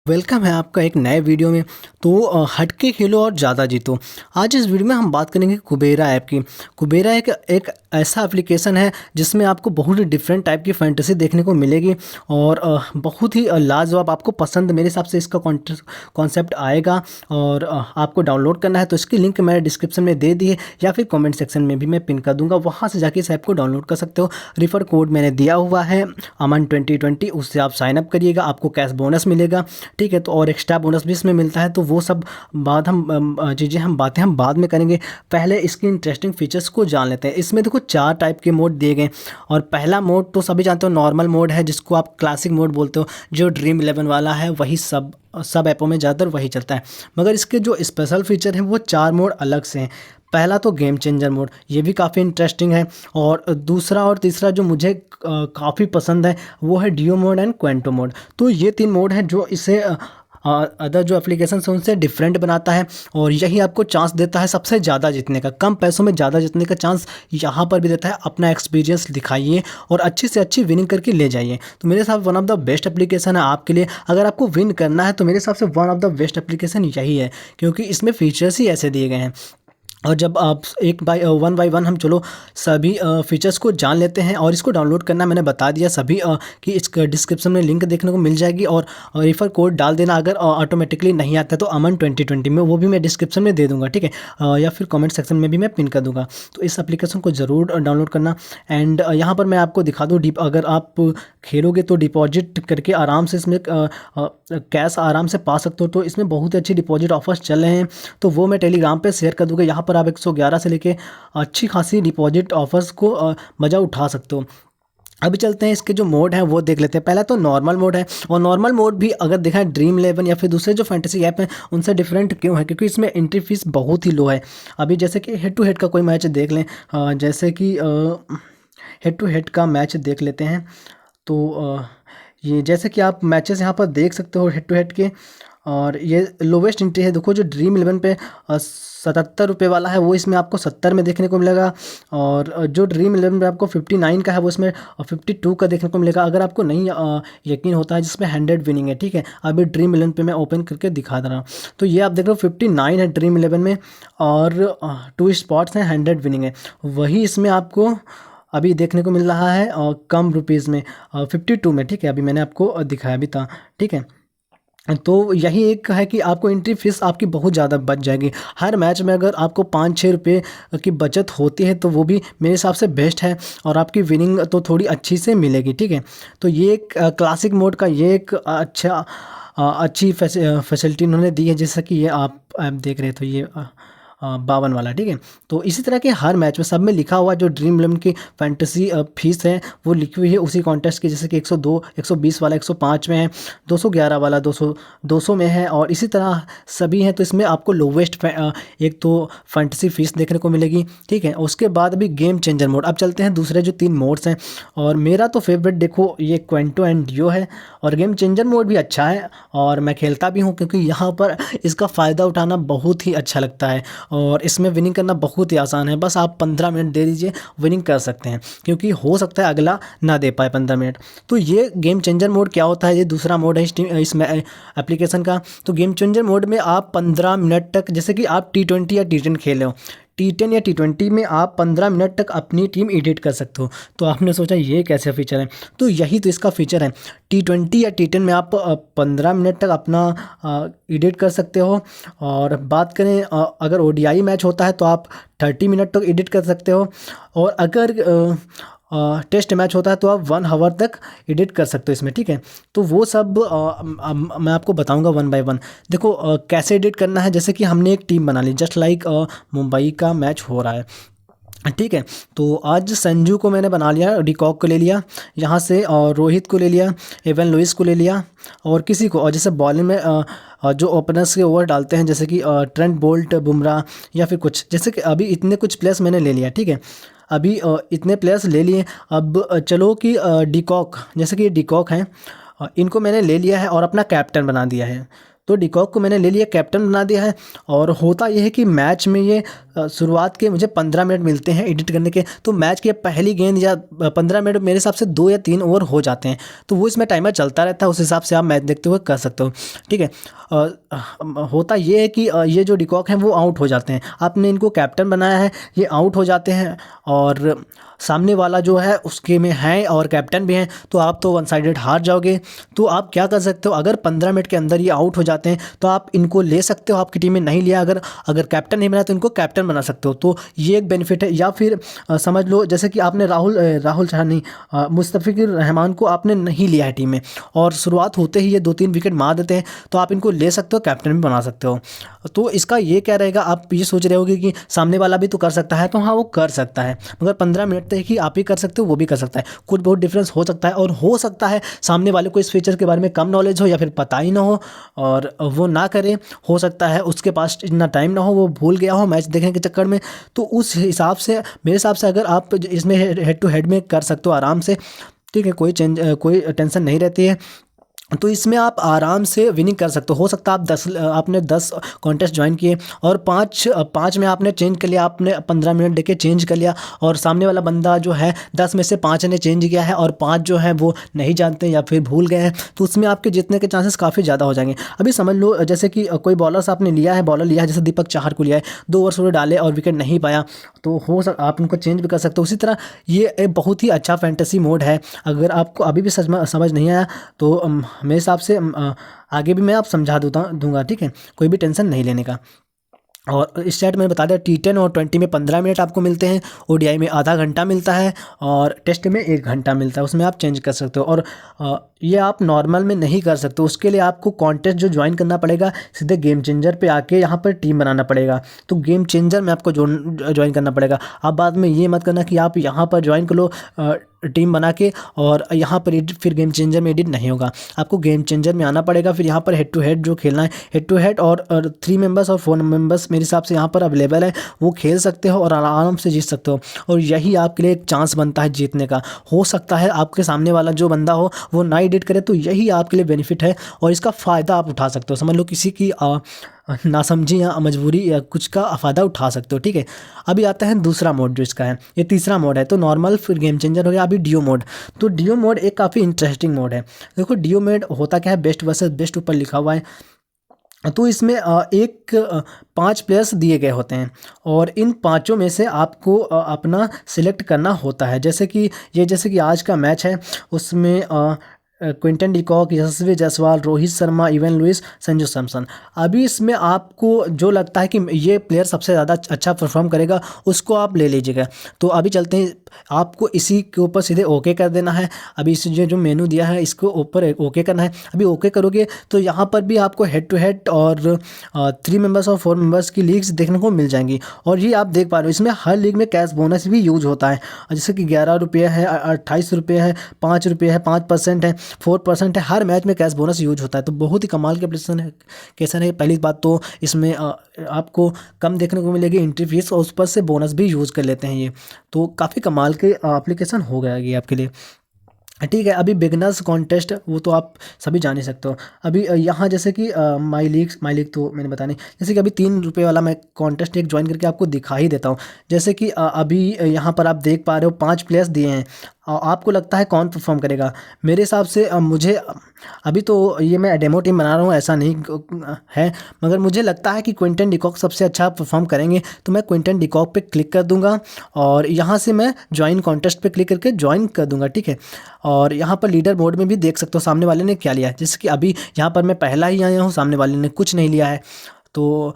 Welcome है आपका एक नए वीडियो में। तो हटके खेलो और ज़्यादा जीतो। आज इस वीडियो में हम बात करेंगे कुबेरा ऐप की। कुबेरा एक ऐसा एप्लीकेशन है जिसमें आपको बहुत ही डिफरेंट टाइप की फैंटेसी देखने को मिलेगी और बहुत ही लाजवाब, आपको पसंद मेरे हिसाब से इसका कॉन्सेप्ट आएगा। और आपको डाउनलोड करना है तो इसकी लिंक मैंने डिस्क्रिप्शन में दे दी है या फिर कमेंट सेक्शन में भी मैं पिन कर दूंगा, वहाँ से जाके इस ऐप को डाउनलोड कर सकते हो। रेफर कोड मैंने दिया हुआ है अमन 2020, उससे आप साइनअप करिएगा, आपको कैश बोनस मिलेगा। ठीक है, तो और एक्स्ट्रा बोनस भी इसमें मिलता है। तो वो सब चीज़ें हम बाद में करेंगे। पहले इसकी इंटरेस्टिंग फीचर्स को जान लेते हैं। इसमें देखो 4 टाइप के मोड दिए गए और पहला मोड तो सभी जानते हो, नॉर्मल मोड है, जिसको आप क्लासिक मोड बोलते हो, जो ड्रीम 11 वाला है। वही सब ऐपों में ज़्यादातर वही चलता है, मगर इसके जो स्पेशल फीचर हैं वो 4 मोड अलग से हैं। पहला तो गेम चेंजर मोड, ये भी काफ़ी इंटरेस्टिंग है। और दूसरा और तीसरा जो मुझे काफ़ी पसंद है वो है डियो मोड एंड क्वेंटो मोड। तो ये 3 मोड हैं जो इसे अदर जो एप्लीकेशन है उनसे डिफरेंट बनाता है और यही आपको चांस देता है सबसे ज़्यादा जीतने का, कम पैसों में ज़्यादा जीतने का चांस यहाँ पर भी देता है। अपना एक्सपीरियंस दिखाइए और अच्छी से अच्छी विनिंग करके ले जाइए। तो मेरे हिसाब से one of the best application है आपके लिए। अगर आपको विन करना है तो मेरे हिसाब से one of the best application यही है, क्योंकि इसमें फीचर्स ही ऐसे दिए गए हैं। और जब आप वन बाय वन हम चलो सभी फीचर्स को जान लेते हैं। और इसको डाउनलोड करना मैंने बता दिया सभी कि इस डिस्क्रिप्शन में लिंक देखने को मिल जाएगी। और रेफर कोड डाल देना अगर ऑटोमेटिकली नहीं आता है तो अमन 2020 में, वो भी मैं डिस्क्रिप्शन में दे दूंगा। ठीक है, या फिर कमेंट सेक्शन में भी मैं पिन कर दूंगा। तो इस एप्लीकेशन को ज़रूर डाउनलोड करना। एंड यहाँ पर मैं आपको दिखा दूँ, अगर आप खेलोगे तो डिपॉजिट करके आराम से इसमें कैश आराम से पा सकते हो। तो इसमें बहुत ही अच्छी डिपॉजिट ऑफर्स चल रहे हैं, तो वो मैं टेलीग्राम पे शेयर कर दूँगा। यहाँ पर आप 111 से लेके अच्छी खासी डिपॉजिट ऑफर्स को मज़ा उठा सकते हो। अभी चलते हैं, इसके जो मोड हैं वो देख लेते हैं। पहला तो नॉर्मल मोड है, और नॉर्मल मोड भी अगर देखा है ड्रीम 11 या फिर दूसरे जो फैंटेसी ऐप हैं उनसे डिफरेंट क्यों है, क्योंकि इसमें एंट्री फीस बहुत ही लो है। अभी जैसे कि हेड टू हेड का कोई मैच देख लें, जैसे कि हेड टू हेड का मैच देख लेते हैं। तो ये जैसे कि आप मैचेस यहाँ पर देख सकते हो हेड टू हेड के, और ये लोवेस्ट एंट्री है। देखो जो ड्रीम 11 पे 77 रुपये वाला है वो इसमें आपको 70 में देखने को मिलेगा। और जो ड्रीम 11 पे आपको 59 का है वो इसमें 52 का देखने को मिलेगा। अगर आपको नहीं यकीन होता है, जिसमें 100 विनिंग है। ठीक है, अभी ड्रीम 11 पे मैं ओपन करके दिखा दे रहा हूँ। तो ये आप देख रहे हो 59 है ड्रीम 11 में, और 2 स्पॉट्स हैं, 100 विनिंग है। वही इसमें आपको अभी देखने को मिल रहा है और कम रुपीज़ में 52 में। ठीक है, अभी मैंने आपको दिखाया भी था। ठीक है, तो यही एक है कि आपको एंट्री फीस आपकी बहुत ज़्यादा बच जाएगी। हर मैच में अगर आपको 5-6 रुपये की बचत होती है तो वो भी मेरे हिसाब से बेस्ट है, और आपकी विनिंग तो थोड़ी अच्छी से मिलेगी। ठीक है, तो ये एक क्लासिक मोड का ये एक अच्छी फैसिलिटी इन्होंने दी है, जैसा कि ये आप देख रहे थे, ये 52 वाला। ठीक है, तो इसी तरह के हर मैच में सब में लिखा हुआ जो ड्रीम 11 की फैंटेसी फीस है वो लिखी हुई है उसी कॉन्टेस्ट की, जैसे कि 102, 120 वाला 105 में है, 211 वाला 200 में है, और इसी तरह सभी हैं। तो इसमें आपको लोवेस्ट एक तो फैंटेसी फीस देखने को मिलेगी। ठीक है, उसके बाद अभी गेम चेंजर मोड। अब चलते हैं दूसरे जो 3 मोड्स हैं, और मेरा तो फेवरेट देखो ये क्वेंटो एंड डियो है। और गेम चेंजर मोड भी अच्छा है और मैं खेलता भी हूँ, क्योंकि यहाँ पर इसका फ़ायदा उठाना बहुत ही अच्छा लगता है। और इसमें विनिंग करना बहुत ही आसान है, बस आप 15 मिनट दे दीजिए, विनिंग कर सकते हैं, क्योंकि हो सकता है अगला ना दे पाए 15 मिनट। तो ये गेम चेंजर मोड क्या होता है, ये दूसरा मोड है इस एप्लीकेशन का। तो गेम चेंजर मोड में आप 15 मिनट तक, जैसे कि आप T20 या T10 खेले हो, T10 या T20 में आप 15 मिनट तक अपनी टीम एडिट कर सकते हो। तो आपने सोचा ये कैसे फीचर है, तो यही तो इसका फीचर है। T20 या T10 में आप 15 मिनट तक अपना एडिट कर सकते हो। और बात करें अगर ODI मैच होता है तो आप 30 मिनट तक एडिट कर सकते हो। और अगर टेस्ट मैच होता है तो आप 1 आवर तक एडिट कर सकते हो इसमें। ठीक है, तो वो सब मैं आपको बताऊंगा वन बाय वन। देखो कैसे एडिट करना है, जैसे कि हमने एक टीम बना ली, जस्ट लाइक मुंबई का मैच हो रहा है। ठीक है, तो आज संजू को मैंने बना लिया, डिकॉक को ले लिया यहाँ से, और रोहित को ले लिया, एवन लुइस को ले लिया, और किसी को, और जैसे बॉलिंग में जो ओपनर्स के ओवर डालते हैं, जैसे कि ट्रेंट बोल्ट, बुमराह, या फिर कुछ, जैसे कि अभी इतने कुछ प्लेयर्स मैंने ले लिया। ठीक है, अभी इतने प्लेयर्स ले लिए। अब चलो कि डिकॉक, जैसे कि ये डिकॉक हैं, इनको मैंने ले लिया है और अपना कैप्टन बना दिया है। तो डिकॉक को मैंने ले लिया, कैप्टन बना दिया है। और होता यह है कि मैच में ये शुरुआत के मुझे 15 मिनट मिलते हैं एडिट करने के, तो मैच की पहली गेंद या 15 मिनट मेरे हिसाब से 2 या 3 ओवर हो जाते हैं, तो वो इसमें टाइमर चलता रहता है, उस हिसाब से आप मैच देखते हुए कर सकते हो, ठीक है। होता ये है कि ये जो डिकॉक हैं वो आउट हो जाते हैं, आपने इनको कैप्टन बनाया है, ये आउट हो जाते हैं और सामने वाला जो है उसके में है और कैप्टन भी हैं, तो आप तो वन साइडेड हार जाओगे। तो आप क्या कर सकते हो, अगर 15 मिनट के अंदर ये आउट हो जाते हैं तो आप इनको ले सकते हो, आपकी टीम में नहीं लिया, अगर कैप्टन नहीं बना तो इनको कैप्टन बना सकते हो, तो ये एक बेनिफिट है। या फिर समझ लो जैसे कि आपने राहुल चाह नहीं मुस्तफ़िज़ुर रहमान को आपने नहीं लिया है टीम में और शुरुआत होते ही ये 2-3 विकेट मार देते हैं, तो आप इनको ले सकते हो, कैप्टन भी बना सकते हो। तो इसका ये क्या रहेगा, आप ये सोच रहे होगे कि सामने वाला भी तो कर सकता है, तो हाँ वो कर सकता है, मगर 15 मिनट तक ही आप ही कर सकते हो, वो भी कर सकता है, कुछ बहुत डिफरेंस हो सकता है। और हो सकता है सामने वाले को इस फीचर के बारे में कम नॉलेज हो या फिर पता ही ना हो और वो ना करे, हो सकता है उसके पास इतना टाइम ना हो, वो भूल गया हो मैच देखने के चक्कर में। तो उस हिसाब से मेरे हिसाब से अगर आप इसमें हेड टू हेड में कर सकते हो आराम से, ठीक है, कोई टेंशन नहीं रहती है, तो इसमें आप आराम से विनिंग कर सकते हो सकता है आप आपने 10 कॉन्टेस्ट ज्वाइन किए और पाँच में आपने चेंज कर लिया, आपने 15 मिनट देके चेंज कर लिया और सामने वाला बंदा जो है 10 में से 5 ने चेंज किया है और 5 जो है वो नहीं जानते या फिर भूल गए हैं, तो उसमें आपके जीतने के चांसेस काफ़ी ज़्यादा हो जाएंगे। अभी समझ लो जैसे कि कोई बॉलर आपने लिया है, बॉलर लिया है जैसे दीपक चाहर को लिया है, 2 ओवर उसने डाले और विकेट नहीं पाया, तो आप उनको चेंज भी कर सकते हो। उसी तरह ये एक बहुत ही अच्छा फैंटेसी मोड है, अगर आपको अभी भी समझ नहीं आया तो मेरे हिसाब से आगे भी मैं आप समझा दूंगा, ठीक है, कोई भी टेंशन नहीं लेने का। और इस सेट में बता दें T10 और 20 में 15 मिनट आपको मिलते हैं, ODI में आधा घंटा मिलता है और टेस्ट में 1 घंटा मिलता है, उसमें आप चेंज कर सकते हो। और ये आप नॉर्मल में नहीं कर सकते, उसके लिए आपको कॉन्टेस्ट जो ज्वाइन करना पड़ेगा, सीधे गेम चेंजर पे आके यहाँ पर टीम बनाना पड़ेगा, तो गेम चेंजर में आपको ज्वाइन करना पड़ेगा। आप बाद में ये मत करना कि आप यहाँ पर ज्वाइन कर लो टीम बना के और यहाँ पर फिर गेम चेंजर में एडिट नहीं होगा, आपको गेम चेंजर में आना पड़ेगा, फिर यहाँ पर हेड टू हेड जो खेलना है, हेड टू हेड और 3 मेंबर्स और 4 मेंबर्स मेरे हिसाब से यहाँ पर अवेलेबल है, वो खेल सकते हो और आराम से जीत सकते हो। और यही आपके लिए एक चांस बनता है जीतने का। हो सकता है आपके सामने वाला जो बंदा हो वो ना एडिट करे, तो यही आपके लिए बेनिफिट है और इसका फ़ायदा आप उठा सकते हो। समझ लो किसी की नासमझी या मजबूरी या कुछ का फ़ायदा उठा सकते हो, ठीक है। अभी आता है दूसरा मोड जो इसका है, ये तीसरा मोड है, तो नॉर्मल फिर गेम चेंजर हो गया। अभी डियो मोड, तो डियो मोड एक काफ़ी इंटरेस्टिंग मोड है। देखो डियो मोड होता क्या है, बेस्ट वर्सेस बेस्ट ऊपर लिखा हुआ है, तो इसमें 5 प्लेयर्स दिए गए होते हैं और इन पाँचों में से आपको अपना सिलेक्ट करना होता है। जैसे कि आज का मैच है, उसमें क्विंटन डिकॉक, यशस्वी जायसवाल, रोहित शर्मा, इवन लुइस, संजू सैमसन। अभी इसमें आपको जो लगता है कि ये प्लेयर सबसे ज़्यादा अच्छा परफॉर्म करेगा उसको आप ले लीजिएगा। तो अभी चलते हैं, आपको इसी के ऊपर सीधे ओके कर देना है। अभी इस जो मेनू दिया है इसको ऊपर ओके करना है। अभी ओके करोगे तो यहाँ पर भी आपको हेड टू हेड और 3 मेंबर्स और 4 मेंबर्स की लीग्स देखने को मिल जाएंगी। और ये आप देख पा रहे हो, इसमें हर लीग में कैश बोनस भी यूज होता है, जैसे कि 11 रुपये है, 28 रुपये है, 5 रुपये है, 5% है, 4% है, हर मैच में कैश बोनस यूज होता है। तो बहुत ही कमाल के एप्लीकेशन है, कैसा है। पहली बात तो इसमें आपको कम देखने को मिलेगी एंट्री फीस और उस पर से बोनस भी यूज़ कर लेते हैं ये, तो काफ़ी कमाल के एप्लीकेशन हो गया ये आपके लिए, ठीक है। अभी बिगनर्स कॉन्टेस्ट वो तो आप सभी जान ही सकते हो। अभी यहाँ जैसे कि माई लीग तो मैंने बताया नहीं, जैसे कि अभी 3 रुपये वाला मैं कॉन्टेस्ट एक ज्वाइन करके आपको दिखा ही देता हूँ। जैसे कि अभी यहाँ पर आप देख पा रहे हो 5 प्लेयर्स दिए हैं, आपको लगता है कौन परफॉर्म करेगा। मेरे हिसाब से मुझे अभी तो ये मैं डेमो टीम बना रहा हूँ, ऐसा नहीं है, मगर मुझे लगता है कि क्विंटन डिकॉक सबसे अच्छा परफॉर्म करेंगे, तो मैं क्विंटन डिकॉक पे क्लिक कर दूंगा और यहाँ से मैं ज्वाइन कॉन्टेस्ट पे क्लिक करके ज्वाइन कर दूंगा, ठीक है। और यहाँ पर लीडर बोर्ड में भी देख सकते हो सामने वाले ने क्या लिया है, जैसे कि अभी यहाँ पर मैं पहला ही आया हूँ, सामने वाले ने कुछ नहीं लिया है। तो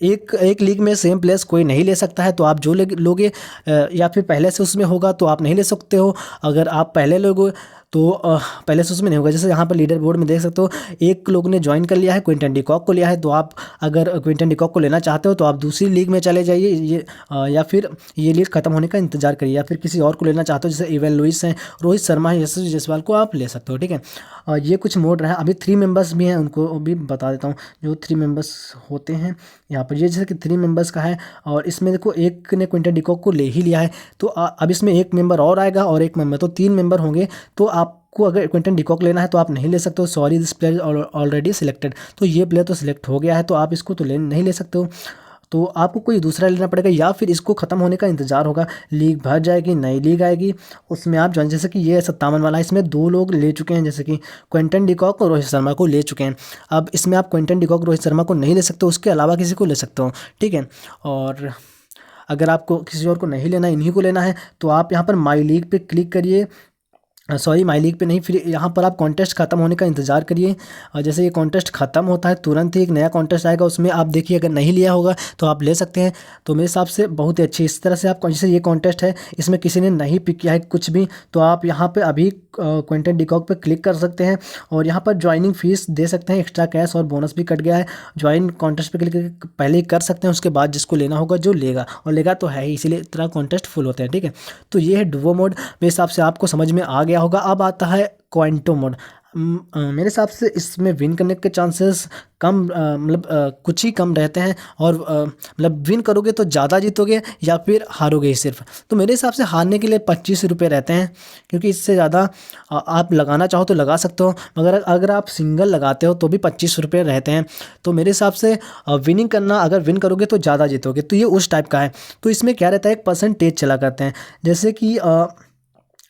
एक लीग में सेम प्लेयर्स कोई नहीं ले सकता है, तो आप जो लोगे या फिर पहले से उसमें होगा तो आप नहीं ले सकते हो। अगर आप पहले लोगे तो पहले से उसमें नहीं होगा। जैसे यहाँ पर लीडर बोर्ड में देख सकते हो, एक लोग ने ज्वाइन कर लिया है, क्विंटन डिकॉक को लिया है, तो आप अगर क्विंटन डिकॉक को लेना चाहते हो तो आप दूसरी लीग में चले जाइए, ये या फिर ये लीग खत्म होने का इंतजार करिए, या फिर किसी और को लेना चाहते हो जैसे इवन लुइस हैं, रोहित शर्मा है, यशस्वी जायसवाल को आप ले सकते हो, ठीक है। ये कुछ मोड रहा। अभी 3 मेंबर्स भी हैं, उनको भी बता देता हूँ। जो 3 मेंबर्स होते हैं यहाँ पर, ये जैसे कि 3 मेंबर्स का है और इसमें देखो एक ने क्विंटन डिकॉक को ले ही लिया है, तो अब इसमें एक मेंबर और आएगा और एक मेंबर, तो 3 मेंबर होंगे। तो आपको अगर क्विंटन डिकॉक लेना है तो आप नहीं ले सकते हो, sorry this player already selected. तो ये प्लेयर तो सिलेक्ट हो गया है, तो आप इसको तो नहीं ले सकते हो, तो आपको कोई दूसरा लेना पड़ेगा, या फिर इसको ख़त्म होने का इंतज़ार होगा। लीग भर जाएगी, नई लीग आएगी, उसमें आप ज्वाइन, जैसे कि ये 57 वाला है, इसमें 2 लोग ले चुके हैं, जैसे कि क्विंटन डिकॉक और रोहित शर्मा को ले चुके हैं। अब इसमें आप क्विंटन डिकॉक रोहित शर्मा को नहीं ले सकते, उसके अलावा किसी को ले सकते हो, ठीक है। और अगर आपको किसी और को नहीं लेना, इन्हीं को लेना है, तो आप यहाँ पर माई लीग पे क्लिक करिए, सॉरी माई लीग पे नहीं, फिर यहाँ पर आप कॉन्टेस्ट ख़त्म होने का इंतज़ार करिए। और जैसे ये कॉन्टेस्ट ख़त्म होता है तुरंत ही एक नया कॉन्टेस्ट आएगा, उसमें आप देखिए अगर नहीं लिया होगा तो आप ले सकते हैं। तो मेरे हिसाब से बहुत ही अच्छी, इस तरह से आप, जैसे ये कॉन्टेस्ट है इसमें किसी ने नहीं पिक किया है कुछ भी, तो आप यहाँ पे अभी क्विंटन डिकॉक पे क्लिक कर सकते हैं और यहाँ पर ज्वाइनिंग फीस दे सकते हैं, एक्स्ट्रा कैश और बोनस भी कट गया है। ज्वाइन कॉन्टेस्ट पे क्लिक करके पहले ही कर सकते हैं, उसके बाद जिसको लेना होगा जो लेगा, और लेगा तो है ही, इसीलिए इतना कॉन्टेस्ट फुल होते हैं, ठीक है। तो ये है डुओ मोड, मेरे हिसाब से आपको समझ में आ गया होगा। अब आता है क्वांटो मोड। मेरे हिसाब से इसमें विन करने के चांसेस कम, मतलब कुछ ही कम रहते हैं, और मतलब विन करोगे तो ज़्यादा जीतोगे या फिर हारोगे ही सिर्फ। तो मेरे हिसाब से हारने के लिए 25 रुपये रहते हैं, क्योंकि इससे ज़्यादा आप लगाना चाहो तो लगा सकते हो, मगर अगर आप सिंगल लगाते हो तो भी 25 रुपये रहते हैं। तो मेरे हिसाब से विनिंग करना, अगर विन करोगे तो ज़्यादा जीतोगे, तो ये उस टाइप का है। तो इसमें क्या रहता है, एक परसेंटेज चला करते हैं, जैसे कि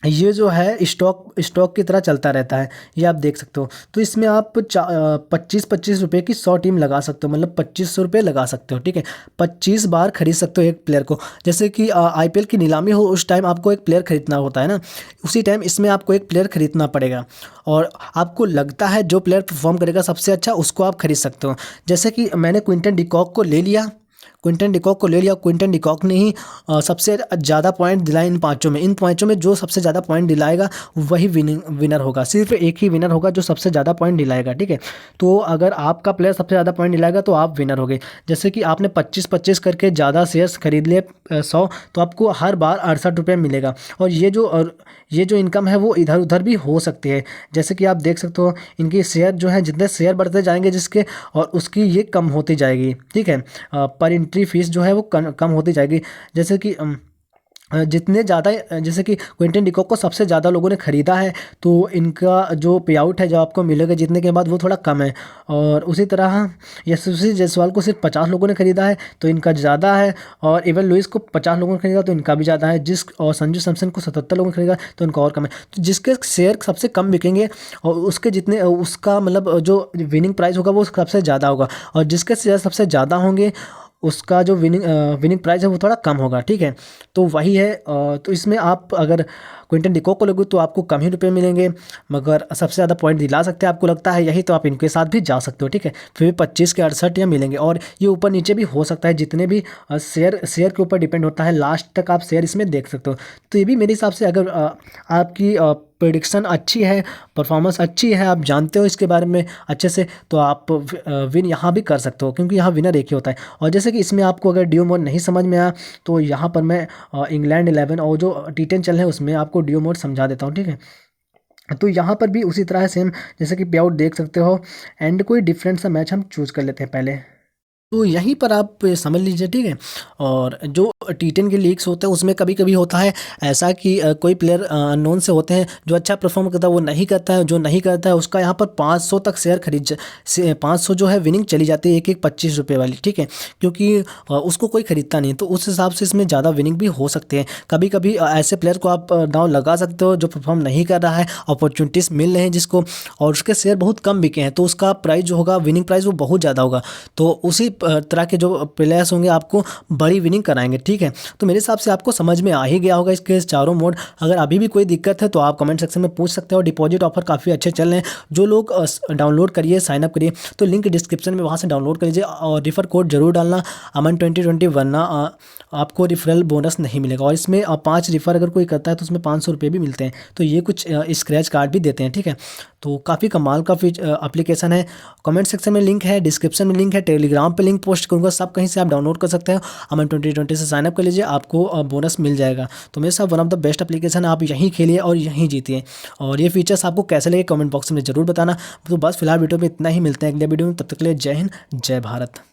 ये जो है स्टॉक की तरह चलता रहता है, ये आप देख सकते हो। तो इसमें आप 25 रुपये की 100 टीम लगा सकते हो, मतलब 2500 रुपये लगा सकते हो, ठीक है। 25 बार खरीद सकते हो एक प्लेयर को, जैसे कि IPL की नीलामी हो उस टाइम आपको एक प्लेयर खरीदना होता है ना, उसी टाइम इसमें आपको एक प्लेयर खरीदना पड़ेगा, और आपको लगता है जो प्लेयर परफॉर्म करेगा सबसे अच्छा उसको आप खरीद सकते हो। जैसे कि मैंने क्विंटन डिकॉक को ले लिया, क्विंटन डिकॉक ने ही सबसे ज़्यादा पॉइंट दिलाए इन पाँचों में जो सबसे ज़्यादा पॉइंट दिलाएगा वही विनर होगा। सिर्फ एक ही विनर होगा जो सबसे ज़्यादा पॉइंट दिलाएगा, ठीक है। तो अगर आपका प्लेयर सबसे ज़्यादा पॉइंट दिलाएगा तो आप विनर होगे। जैसे कि आपने 25 करके ज़्यादा शेयर्स खरीद लिए 100, तो आपको हर बार 68 रुपये मिलेगा। और ये जो इनकम है वो इधर उधर भी हो सकती है, जैसे कि आप देख सकते हो इनकी शेयर जो है, जितने शेयर बढ़ते जाएंगे जिसके, और उसकी ये कम होती जाएगी, ठीक है। पर एंट्री फीस जो है वो कम होती जाएगी। जैसे कि जितने ज़्यादा, जैसे कि क्विंटन डिकॉक को सबसे ज़्यादा लोगों ने ख़रीदा है, तो इनका जो पे आउट है जो आपको मिलेगा जीतने के बाद वो थोड़ा कम है। और उसी तरह यशस्वी जायसवाल को सिर्फ 50 लोगों ने ख़रीदा है तो इनका ज़्यादा है, और इवन लुइस को 50 लोगों ने ख़रीदा तो इनका भी ज़्यादा है, और संजू सैमसन को 77 लोगों ने ख़रीदा तो इनका और कम है। तो जिसके शेयर सबसे कम बिकेंगे और उसके जितने, उसका मतलब जो विनिंग प्राइस होगा वो सबसे ज़्यादा होगा, और जिसके शेयर सबसे ज़्यादा होंगे उसका जो विनिंग प्राइस है वो थोड़ा कम होगा, ठीक है। तो वही है। तो इसमें आप अगर क्विंटन डिकॉक को लोगे तो आपको कम ही रुपए मिलेंगे, मगर सबसे ज़्यादा पॉइंट दिला सकते हैं, आपको लगता है यही, तो आप इनके साथ भी जा सकते हो, ठीक है। फिर भी 25 के 68 या मिलेंगे, और ये ऊपर नीचे भी हो सकता है, जितने भी शेयर के ऊपर डिपेंड होता है, लास्ट तक आप शेयर इसमें देख सकते हो। तो ये भी मेरे हिसाब से, अगर आपकी प्रेडिक्शन अच्छी है, परफॉर्मेंस अच्छी है, आप जानते हो इसके बारे में अच्छे से, तो आप विन यहाँ भी कर सकते हो, क्योंकि यहाँ विनर एक ही होता है। और जैसे कि इसमें आपको अगर ड्यू मोड नहीं समझ में आया तो यहाँ पर मैं इंग्लैंड 11 और जो T10 चल रहे हैं उसमें आपको ड्यू मोड समझा देता हूँ, ठीक है। तो यहाँ पर भी उसी तरह है सेम, जैसे कि पे आउट देख सकते हो, एंड कोई डिफरेंट सा मैच हम चूज़ कर लेते हैं पहले। तो यहीं पर आप समझ लीजिए, ठीक है। और जो T10 के लीग्स होते हैं उसमें कभी कभी होता है ऐसा कि कोई प्लेयर अननोन से होते हैं, जो अच्छा परफॉर्म करता है वो नहीं करता है, जो नहीं करता है उसका यहाँ पर 500 तक शेयर 500 जो है विनिंग चली जाती है, एक 25 रुपये वाली, ठीक है। क्योंकि उसको कोई ख़रीदता नहीं, तो उस हिसाब से इसमें ज़्यादा विनिंग भी हो सकते हैं। कभी कभी ऐसे प्लेयर को आप दांव लगा सकते हो जो परफॉर्म नहीं कर रहा है, अपॉर्चुनिटीज़ मिल रहे हैं जिसको, और उसके शेयर बहुत कम बिके हैं, तो उसका प्राइस जो होगा, विनिंग प्राइस वो बहुत ज़्यादा होगा। तो उसी तरह के जो प्लेयर्स होंगे आपको बड़ी विनिंग कराएंगे, ठीक है। तो मेरे हिसाब से आपको समझ में आ ही गया होगा इसके चारों मोड। अगर अभी भी कोई दिक्कत है तो आप कमेंट सेक्शन में पूछ सकते हो। डिपॉजिट ऑफर काफ़ी अच्छे चल रहे हैं, जो लोग डाउनलोड करिए, साइन अप करिए, तो लिंक डिस्क्रिप्शन में, वहाँ से डाउनलोड कर लीजिए, और रिफर कोड जरूर डालना अमन 2020, वरना आपको रिफरल बोनस नहीं मिलेगा। और इसमें 5 रिफ़र अगर कोई करता है तो उसमें 500 रुपये भी मिलते हैं, तो ये कुछ स्क्रैच कार्ड भी देते हैं, ठीक है। तो काफ़ी कमाल का एप्लीकेशन है। कमेंट सेक्शन में लिंक है, डिस्क्रिप्शन में लिंक है, टेलीग्राम पे लिंक पोस्ट करूँगा, सब कहीं से आप डाउनलोड कर सकते हैं। अमन 2020 से साइनअप कर लीजिए, आपको बोनस मिल जाएगा। तो मेरे साथ one of the best application है, आप यहीं खेलिए और यहीं जीतिए। और ये फीचर्स आपको कैसे लगे कमेंट बॉक्स में ज़रूर बताना। तो बस फिलहाल वीडियो में इतना ही, मिलते हैं अगले वीडियो में, तब तक के लिए जय हिंद, जय भारत।